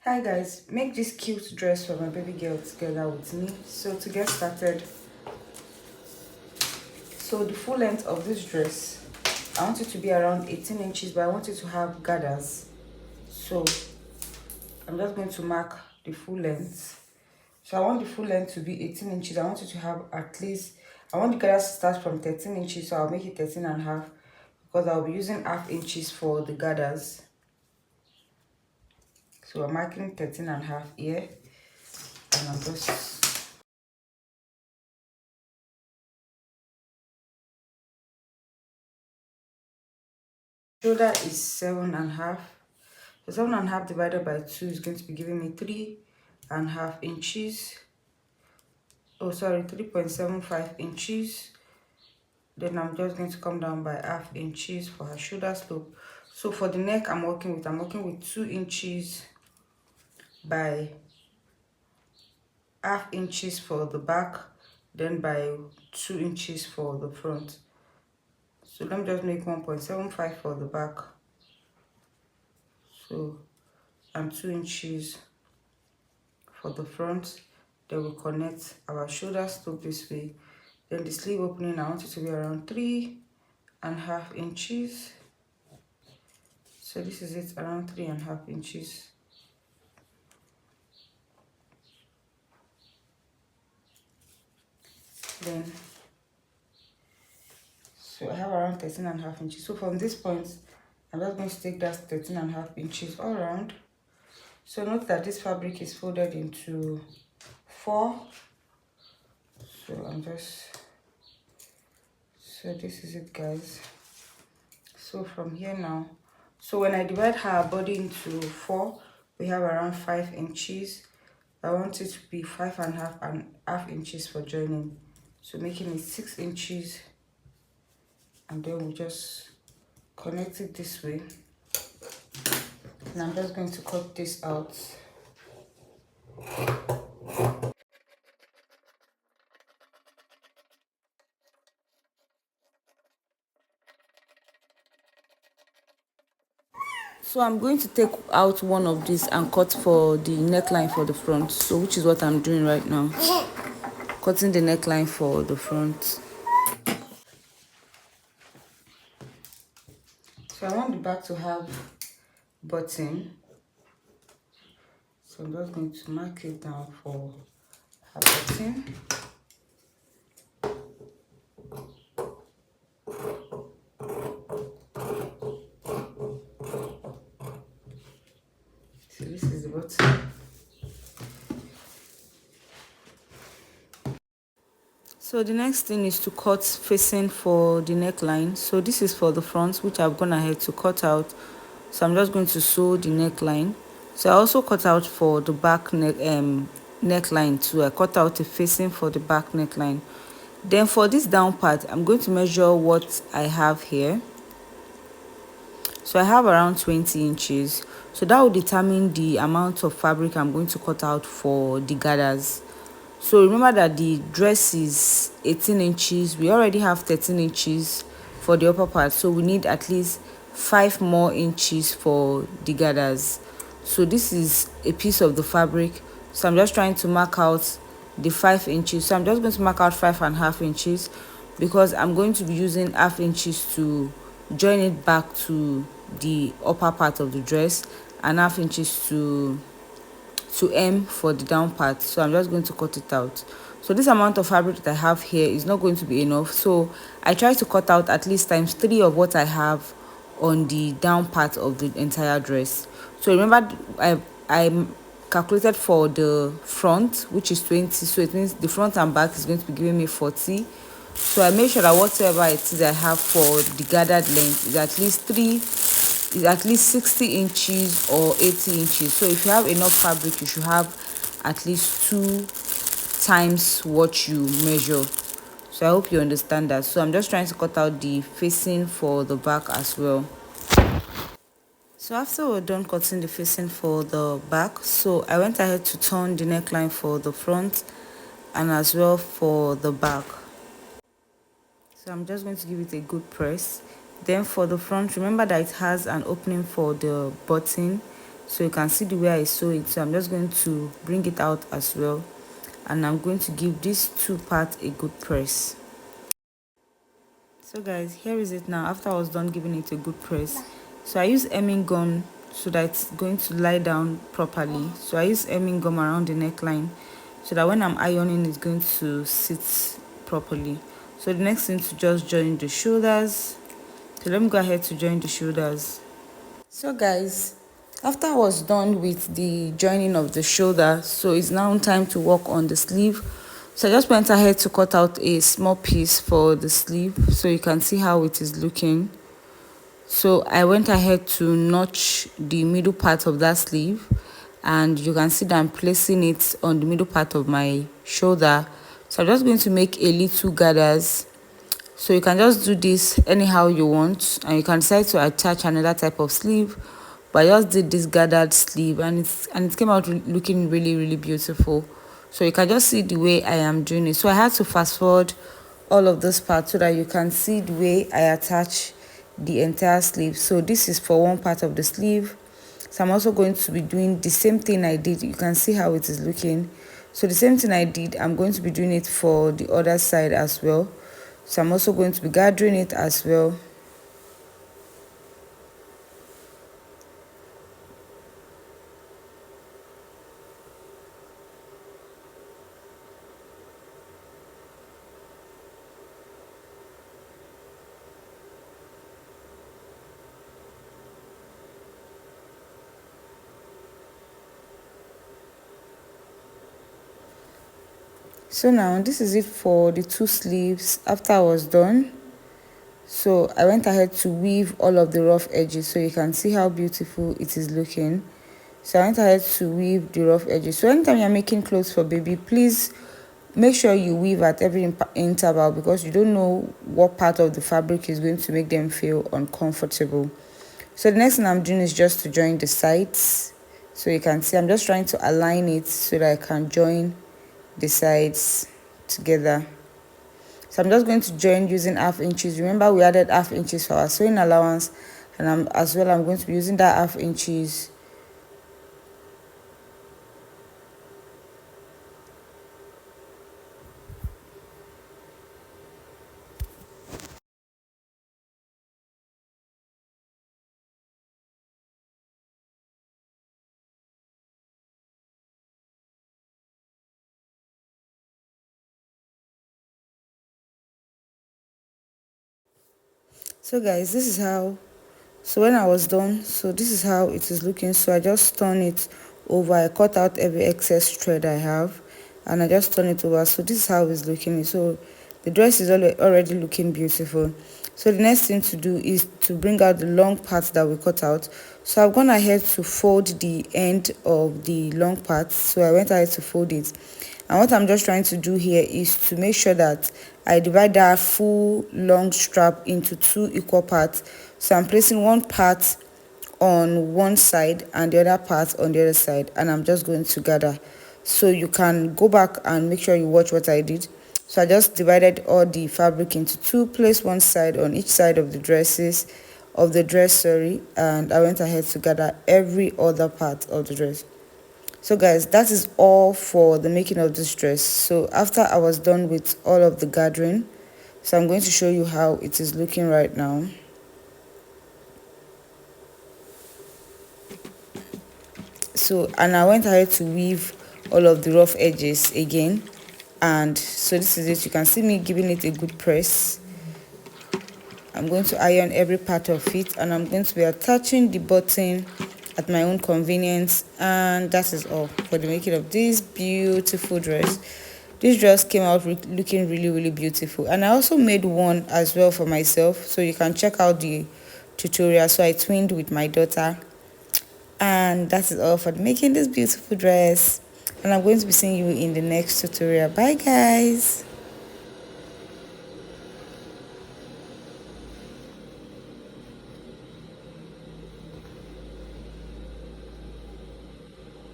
Hi guys, make this cute dress for my baby girl together with me. So to get started, so the full length of this dress, I want it to be around 18 inches, but I want it to have gathers. So I'm just going to mark the full length. So I want the full length to be 18 inches. I want it to have at least, I want the gathers to start from 13 inches, so I'll make it 13 and a half because I'll be using half inches for the gathers. So I'm marking 13 and a half here, and I'm just shoulder is 7.5. So 7.5 divided by 2 is going to be giving me 3.5 inches. Oh, sorry, 3.75 inches. Then I'm just going to come down by half inches for her shoulder slope. So for the neck, I'm working with 2 inches by half inches for the back, then by 2 inches for the front. So let me just make 1.75 for the back. So and 2 inches for the front. Then we connect our shoulder slope this way. Then the sleeve opening, I want it to be around 3.5 inches. So this is it, around 3.5 inches. Then so I have around 13.5 inches. So from this point, I'm just going to take that 13.5 inches all around. So note that this fabric is folded into 4. So so this is it, guys. So from here now, so when I divide her body into 4, we have around 5 inches. I want it to be 5.5 inches for joining, so making it 6 inches, and then we just connect it this way. And I'm just going to cut this out. So I'm going to take out one of these and cut for the neckline for the front, so which is what I'm doing right now, cutting the neckline for the front. So I want the back to have button, so I'm just going to mark it down for her button. So this is the button. So the next thing is to cut facing for the neckline. So this is for the front, which I've gone ahead to cut out. So I'm just going to sew the neckline. So I also cut out for the back neckline too. I cut out a facing for the back neckline. Then for this down part, I'm going to measure what I have here. So I have around 20 inches. So that will determine the amount of fabric I'm going to cut out for the gathers. So remember that the dress is 18 inches. We already have 13 inches for the upper part. So we need at least 5 more inches for the gathers. So this is a piece of the fabric. So I'm just trying to mark out the 5 inches. So I'm just going to mark out 5.5 inches because I'm going to be using half inches to join it back to the upper part of the dress and half inches to hem for the down part. So I'm just going to cut it out. So this amount of fabric that I have here is not going to be enough, so I try to cut out at least times 3 of what I have on the down part of the entire dress. So remember, I calculated for the front, which is 20, so it means the front and back is going to be giving me 40. So I make sure that whatever it is I have for the gathered length is at least 60 inches or 80 inches. So if you have enough fabric, you should have at least 2 times what you measure. So I hope you understand that. So I'm just trying to cut out the facing for the back as well. So after we're done cutting the facing for the back, so I went ahead to turn the neckline for the front and as well for the back. So I'm just going to give it a good press. Then for the front, remember that it has an opening for the button. so you can see the way I sew it. So I'm just going to bring it out as well, and I'm going to give this two parts a good press. So guys, here is it now after I was done giving it a good press. So I use hemming gun so that it's going to lie down properly. So I use hemming gum around the neckline so that when I'm ironing it's going to sit properly. So the next thing to just join the shoulders. So let me go ahead to join the shoulders. So guys, after I was done with the joining of the shoulder, so it's now time to work on the sleeve. So I just went ahead to cut out a small piece for the sleeve so you can see how it is looking. So I went ahead to notch the middle part of that sleeve, and you can see that I'm placing it on the middle part of my shoulder. So I'm just going to make a little gathers. So you can just do this anyhow you want, and you can decide to attach another type of sleeve, but I just did this gathered sleeve, and it came out looking really beautiful. So you can just see the way I am doing it. So I had to fast forward all of this part so that you can see the way I attach the entire sleeve. So this is for one part of the sleeve. So I'm also going to be doing the same thing I did. You can see how it is looking. So the same thing I did, I'm going to be doing it for the other side as well. So I'm also going to be gathering it as well. So now this is it for the two sleeves after I was done. So I went ahead to weave all of the rough edges so you can see how beautiful it is looking. So I went ahead to weave the rough edges. So anytime you're making clothes for baby, please make sure you weave at every interval, because you don't know what part of the fabric is going to make them feel uncomfortable. So the next thing I'm doing is just to join the sides. So you can see I'm just trying to align it so that I can join the sides together. So I'm just going to join using half inches. Remember, we added half inches for our sewing allowance, and I'm going to be using that half inches. So guys, this is how, so when I was done, so this is how it is looking. So I just turn it over. I cut out every excess thread I have, and I just turn it over. So this is how it's looking. So the dress is already looking beautiful. So the next thing to do is to bring out the long part that we cut out. So I've gone ahead to fold the end of the long part. So I went ahead to fold it. And what I'm just trying to do here is to make sure that I divide that full long strap into two equal parts. So I'm placing one part on one side and the other part on the other side, and I'm just going to gather. So you can go back and make sure you watch what I did. So I just divided all the fabric into two, place one side on each side of the dress, and I went ahead to gather every other part of the dress. So guys, that is all for the making of this dress. So after I was done with all of the gathering, so I'm going to show you how it is looking right now. So, and I went ahead to weave all of the rough edges again, and so this is it. You can see me giving it a good press. I'm going to iron every part of it, and I'm going to be attaching the button at my own convenience, and that is all for the making of this beautiful dress. This dress came out looking really beautiful, and I also made one as well for myself, so you can check out the tutorial. So I twinned with my daughter, and that is all for making this beautiful dress, and I'm going to be seeing you in the next tutorial. Bye guys.